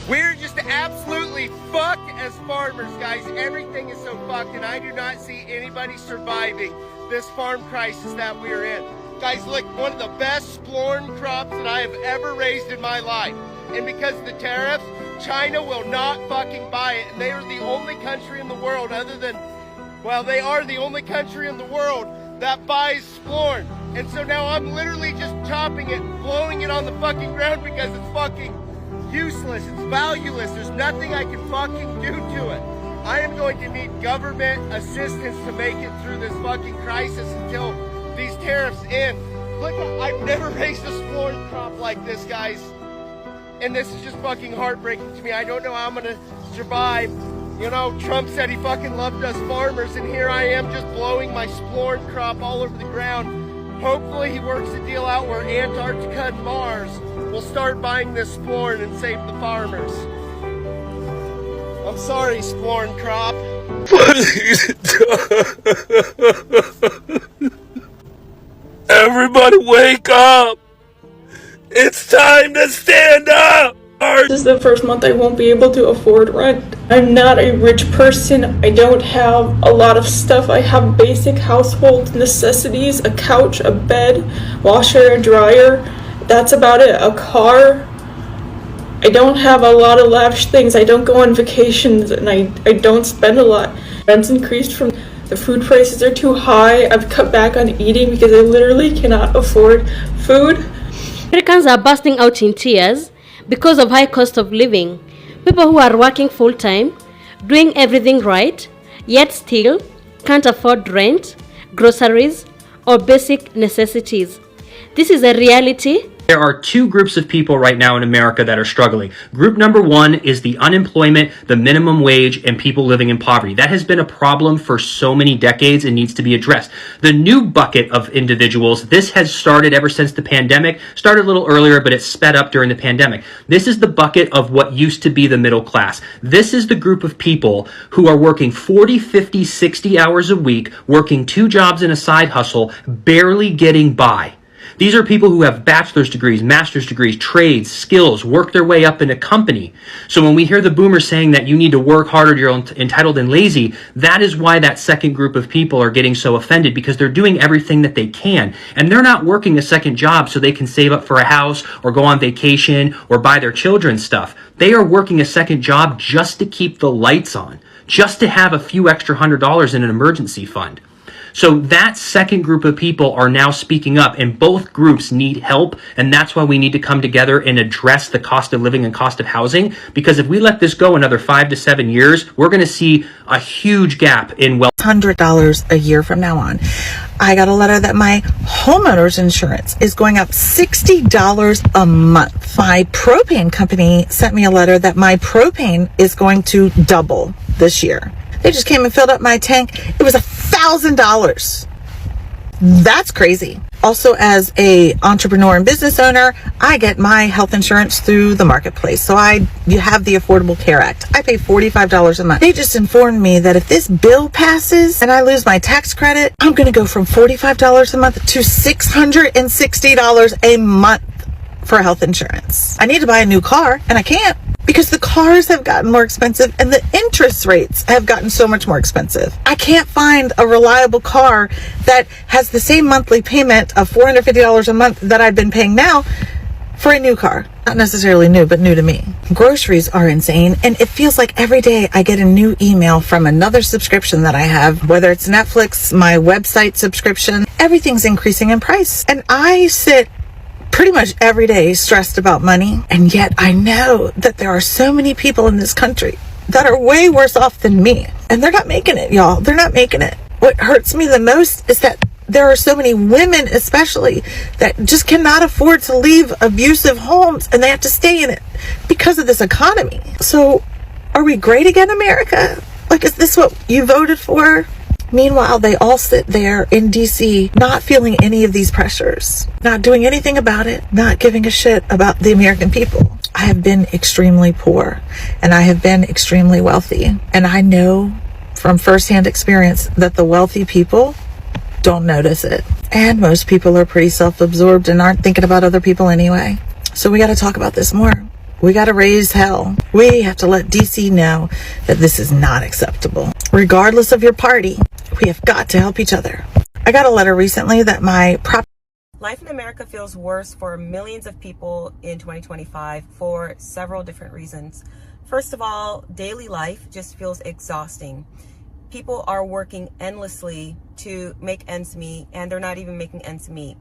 We're just absolutely fucked as farmers, guys. Everything is so fucked, and I do not see anybody surviving this farm crisis that we're in. Guys, look, one of the best splorn crops that I have ever raised in my life. And because of the tariffs, China will not fucking buy it. And they are the only country in the world other than, well, they are the only country in the world that buys splorn. And so now I'm literally just chopping it, blowing it on the fucking ground because it's fucking useless. It's valueless. There's nothing I can fucking do to it. I am going to need government assistance to make it through this fucking crisis until these tariffs end. Look, I've never raised a splorn crop like this, guys. And this is just fucking heartbreaking to me. I don't know how I'm gonna survive. You know, Trump said he fucking loved us farmers, and here I am just blowing my splorn crop all over the ground. Hopefully he works a deal out where Antarctica and Mars will start buying this splorn and save the farmers. I'm sorry, splorn crop. Everybody wake up! It's time to stand up! This is the first month I won't be able to afford rent. I'm not a rich person. I don't have a lot of stuff. I have basic household necessities, a couch, a bed, washer, a dryer. That's about it. A car. I don't have a lot of lavish things. I don't go on vacations, and I don't spend a lot. Rent's increased from the food prices are too high. I've cut back on eating because I literally cannot afford food. Americans are bursting out in tears because of high cost of living. People who are working full-time, doing everything right, yet still can't afford rent, groceries, or basic necessities. This is a reality. There are two groups of people right now in America that are struggling. Group number one is the unemployment, the minimum wage, and people living in poverty. That has been a problem for so many decades and needs to be addressed. The new bucket of individuals, this has started ever since the pandemic, started a little earlier, but it sped up during the pandemic. This is the bucket of what used to be the middle class. This is the group of people who are working 40, 50, 60 hours a week, working 2 jobs and a side hustle, barely getting by. These are people who have bachelor's degrees, master's degrees, trades, skills, work their way up in a company. So when we hear the boomers saying that you need to work harder, you're entitled and lazy, that is why that second group of people are getting so offended, because they're doing everything that they can. And they're not working a second job so they can save up for a house or go on vacation or buy their children stuff. They are working a second job just to keep the lights on, just to have a few extra $100 in an emergency fund. So that second group of people are now speaking up, and both groups need help, and that's why we need to come together and address the cost of living and cost of housing, because if we let this go another 5 to 7 years, we're going to see a huge gap in wealth. $100 a year from now on. I got a letter that my homeowner's insurance is going up $60 a month. My propane company sent me a letter that my propane is going to double this year. They just came and filled up my tank. It was $1,000. That's crazy. Also, as a entrepreneur and business owner, I get my health insurance through the marketplace. So you have the Affordable Care Act. I pay $45 a month. They just informed me that if this bill passes and I lose my tax credit, I'm going to go from $45 a month to $660 a month for health insurance. I need to buy a new car, and I can't, because the cars have gotten more expensive and the interest rates have gotten so much more expensive. I can't find a reliable car that has the same monthly payment of $450 a month that I've been paying now for a new car. Not necessarily new, but new to me. Groceries are insane, and it feels like every day I get a new email from another subscription that I have, whether it's Netflix, my website subscription, everything's increasing in price. And I sit pretty much every day stressed about money, and yet I know that there are so many people in this country that are way worse off than me, and they're not making it, y'all. They're not making it. What hurts me the most is that there are so many women especially that just cannot afford to leave abusive homes, and they have to stay in it because of this economy. So are we great again, America? Like, is this what you voted for? Meanwhile, they all sit there in DC, not feeling any of these pressures, not doing anything about it, not giving a shit about the American people. I have been extremely poor, and I have been extremely wealthy. And I know from firsthand experience that the wealthy people don't notice it. And most people are pretty self-absorbed and aren't thinking about other people anyway. So we got to talk about this more. We got to raise hell. We have to let DC know that this is not acceptable. Regardless of your party, we have got to help each other. I got a letter recently that my Life in America feels worse for millions of people in 2025 for several different reasons. First of all, daily life just feels exhausting. People are working endlessly to make ends meet, and they're not even making ends meet.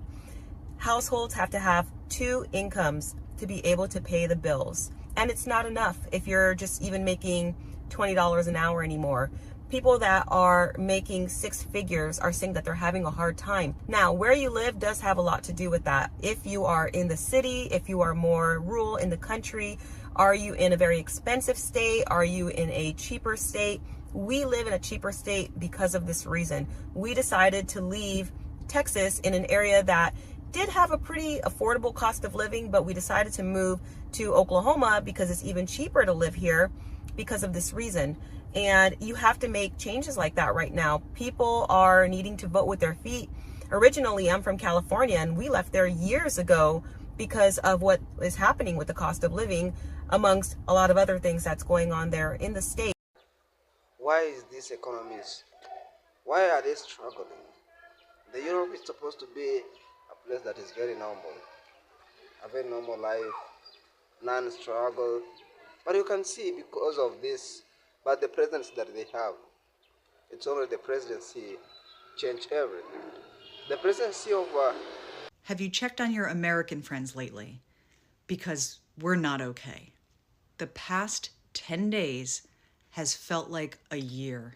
Households have to have 2 incomes to be able to pay the bills. And it's not enough if you're just even making $20 an hour anymore. People that are making 6 figures are saying that they're having a hard time. Now, where you live does have a lot to do with that. If you are in the city, if you are more rural in the country, are you in a very expensive state? Are you in a cheaper state? We live in a cheaper state because of this reason. We decided to leave Texas in an area that did have a pretty affordable cost of living, but we decided to move to Oklahoma because it's even cheaper to live here because of this reason. And you have to make changes like that right now. People are needing to vote with their feet. Originally, I'm from California, and we left there years ago because of what is happening with the cost of living, amongst a lot of other things that's going on there in the state. Why is these economies? Why are they struggling? The Europe is supposed to be a place that is very normal, a very normal life, non-struggle. But you can see because of this, but the presidents that they have, it's only the presidency change everything. The presidency of... Have you checked on your American friends lately? Because we're not okay. The past 10 days has felt like a year.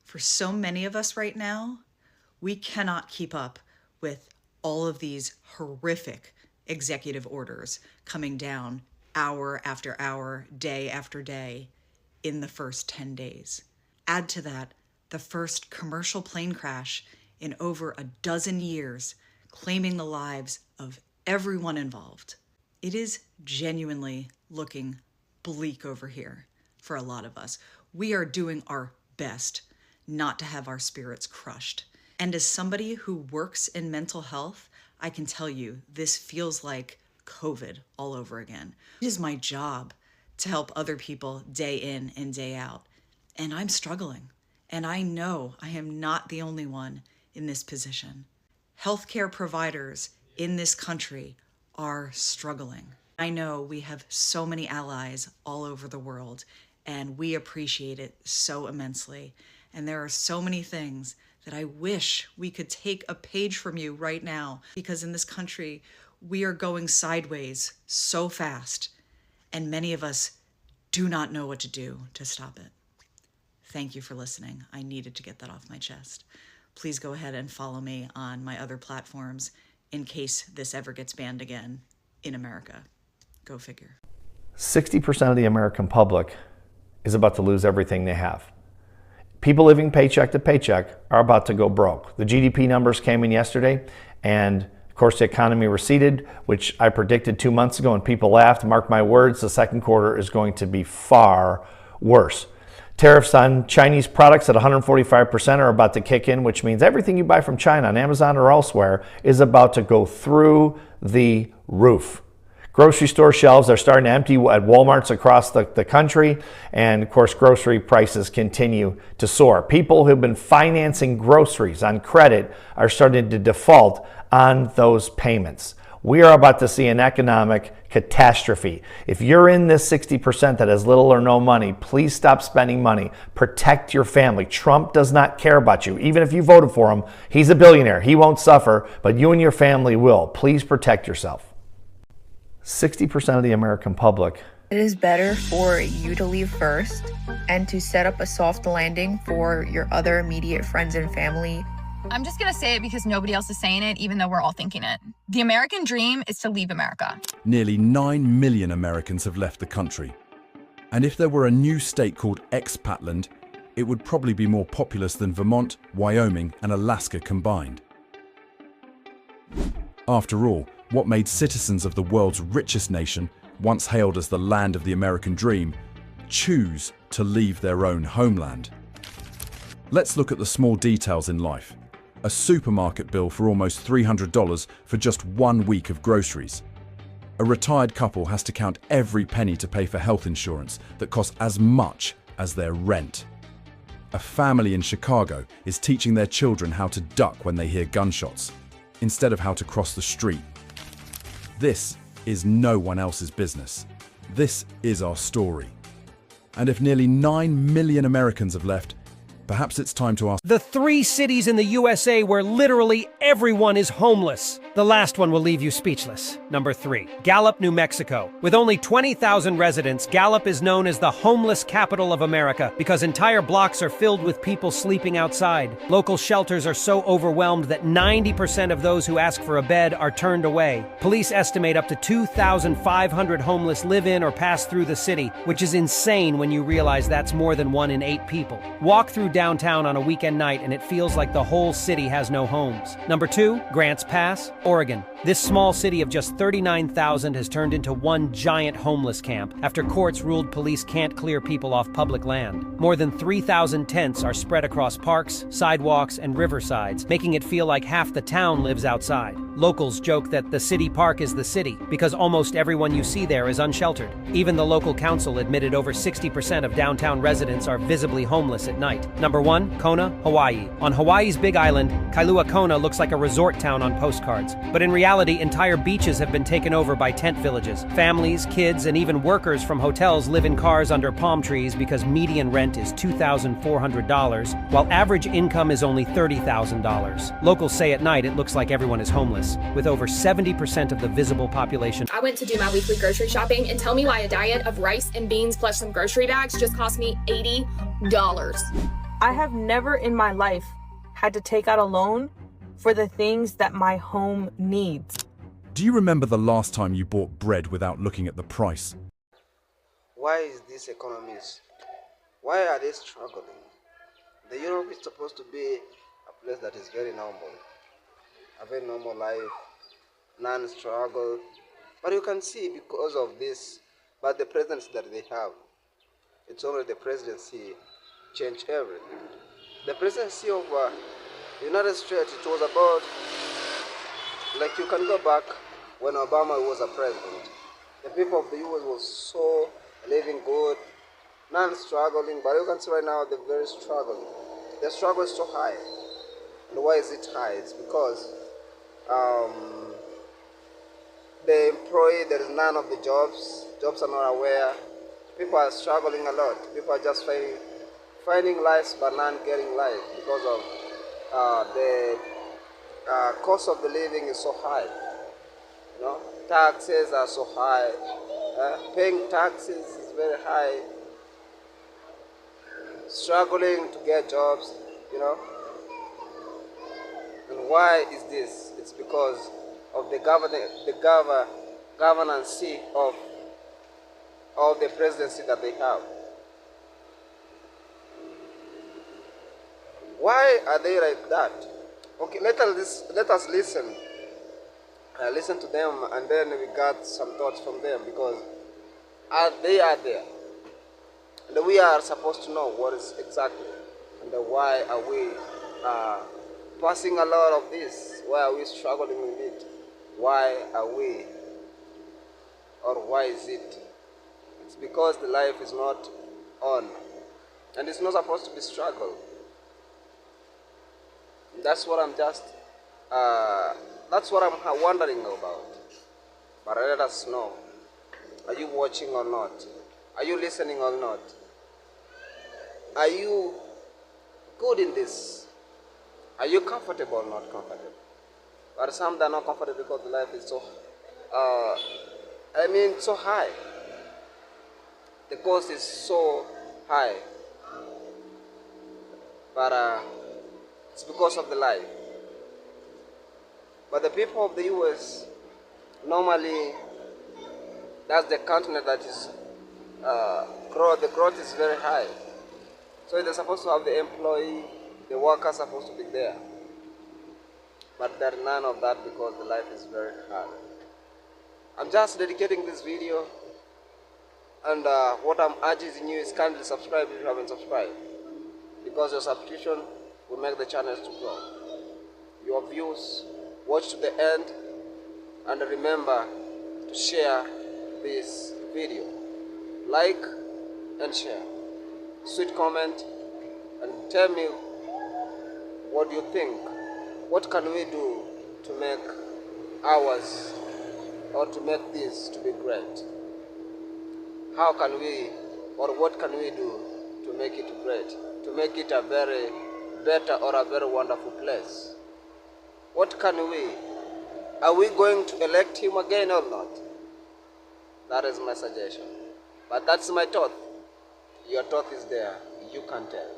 For so many of us right now, we cannot keep up with all of these horrific executive orders coming down hour after hour, day after day in the first 10 days. Add to that the first commercial plane crash in over a dozen years, claiming the lives of everyone involved. It is genuinely looking bleak over here for a lot of us. We are doing our best not to have our spirits crushed. And as somebody who works in mental health, I can tell you this feels like COVID all over again. It is my job to help other people day in and day out. And I'm struggling. And I know I am not the only one in this position. Healthcare providers in this country are struggling. I know we have so many allies all over the world, and we appreciate it so immensely. And there are so many things that I wish we could take a page from you right now, because in this country, we are going sideways so fast, and many of us do not know what to do to stop it. Thank you for listening. I needed to get that off my chest. Please go ahead and follow me on my other platforms in case this ever gets banned again in America. Go figure. 60% of the American public is about to lose everything they have. People living paycheck to paycheck are about to go broke. The GDP numbers came in yesterday, and of course the economy receded, which I predicted 2 months ago, and people laughed. Mark my words, the second quarter is going to be far worse. Tariffs on Chinese products at 145% are about to kick in, which means everything you buy from China on Amazon or elsewhere is about to go through the roof. Grocery store shelves are starting to empty at Walmarts across the country, and of course grocery prices continue to soar. People who've been financing groceries on credit are starting to default on those payments. We are about to see an economic catastrophe. If you're in this 60% that has little or no money, please stop spending money. Protect your family. Trump does not care about you. Even if you voted for him, he's a billionaire. He won't suffer, but you and your family will. Please protect yourself. 60% of the American public. It is better for you to leave first and to set up a soft landing for your other immediate friends and family. I'm just gonna say it because nobody else is saying it, even though we're all thinking it. The American dream is to leave America. Nearly 9 million Americans have left the country. And if there were a new state called Expatland, it would probably be more populous than Vermont, Wyoming, and Alaska combined. After all, what made citizens of the world's richest nation, once hailed as the land of the American dream, choose to leave their own homeland? Let's look at the small details in life. A supermarket bill for almost $300 for just 1 week of groceries. A retired couple has to count every penny to pay for health insurance that costs as much as their rent. A family in Chicago is teaching their children how to duck when they hear gunshots, instead of how to cross the street. This is no one else's business. This is our story. And if nearly 9 million Americans have left, perhaps it's time to ask the 3 cities in the USA where literally everyone is homeless. The last one will leave you speechless. Number 3, Gallup, New Mexico. With only 20,000 residents, Gallup is known as the homeless capital of America because entire blocks are filled with people sleeping outside. Local shelters are so overwhelmed that 90% of those who ask for a bed are turned away. Police estimate up to 2,500 homeless live in or pass through the city, which is insane when you realize that's more than 1 in 8 people. Walk through downtown on a weekend night and it feels like the whole city has no homes. Number 2, Grants Pass, Oregon. This small city of just 39,000 has turned into one giant homeless camp after courts ruled police can't clear people off public land. More than 3,000 tents are spread across parks, sidewalks, and riversides, making it feel like half the town lives outside. Locals joke that the city park is the city because almost everyone you see there is unsheltered. Even the local council admitted over 60% of downtown residents are visibly homeless at night. Number 1, Kona, Hawaii. On Hawaii's Big Island, Kailua Kona looks like a resort town on postcards. But in reality, entire beaches have been taken over by tent villages. Families, kids, and even workers from hotels live in cars under palm trees because median rent is $2,400, while average income is only $30,000. Locals say at night it looks like everyone is homeless, with over 70% of the visible population. I went to do my weekly grocery shopping, and tell me why a diet of rice and beans plus some grocery bags just cost me $80. I have never in my life had to take out a loan for the things that my home needs. Do you remember the last time you bought bread without looking at the price? Why is this economies? Why are they struggling? The Europe is supposed to be a place that is very normal. A very normal life, non-struggle. But you can see because of this, but the presidency that they have, it's only the presidency changed everything. The presidency of United States, it was about, like you can go back when Obama was a president. The people of the US was so living good, non-struggling, but you can see right now they're very struggling. The struggle is so high. And why is it high? It's because the employee, there is none of the jobs are not aware. People are struggling a lot. People are just finding lives but not getting life because of the cost of the living is so high. You know, taxes are so high. Paying taxes is very high. Struggling to get jobs, you know. And why is this? It's because of the governance of the presidency that they have. Why are they like that? Okay, let us listen. Listen to them, and then we got some thoughts from them, because they are there. And we are supposed to know what is exactly, and why are we passing a lot of this? Why are we struggling with it? Why are we, or why is it? It's because the life is not on, and it's not supposed to be struggle. That's what I'm wondering about. But let us know. Are you watching or not? Are you listening or not? Are you good in this? Are you comfortable or not comfortable? But some are not comfortable because the life is so, so high. The cost is so high. But it's because of the life. But the people of the US, normally, that's the continent that is, the growth is very high. So they're supposed to have the employee, the workers are supposed to be there. But there's none of that because the life is very hard. I'm just dedicating this video, and what I'm urging you is kindly subscribe if you haven't subscribed, because your subscription will make the channels to grow. Your views, watch to the end, and remember, to share this video. Like and share. Sweet comment and tell me what you think. What can we do to make ours, or to make this to be great? How can we, or what can we do to make it great? To make it a very better or a very wonderful place? What can we? Are we going to elect him again or not? That is my suggestion. But that's my thought. Your thought is there. You can tell.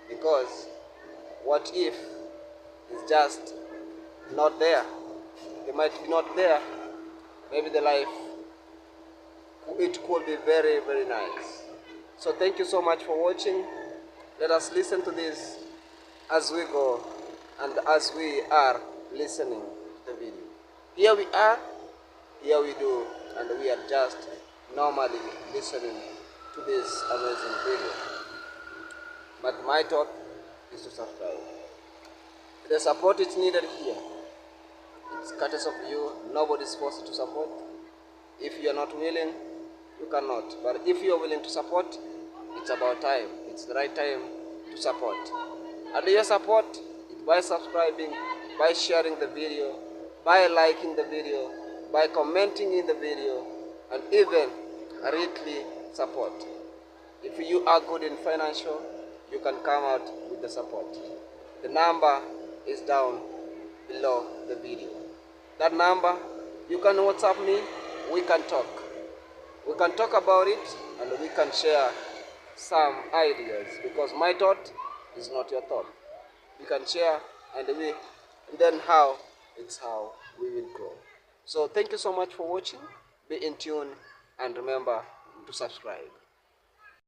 Because what if it's just not there? It might be not there. Maybe the life, it could be very, very nice. So thank you so much for watching. Let us listen to this as we go and as we are listening to the video. Here we are, here we do, and we are just normally listening to this amazing video. But my thought is to subscribe. The support is needed here. It's courtesy of you. Nobody's forced to support. If you are not willing, you cannot. But if you are willing to support, it's about time. It's the right time to support. And your support is by subscribing, by sharing the video, by liking the video, by commenting in the video, and even greatly support. If you are good in financial, you can come out with the support. The number is down below the video. That number, you can WhatsApp me, we can talk. We can talk about it and we can share some ideas, because my thought is not your thought. We can share and then it's how we will grow. So thank you so much for watching. Be in tune and remember to subscribe.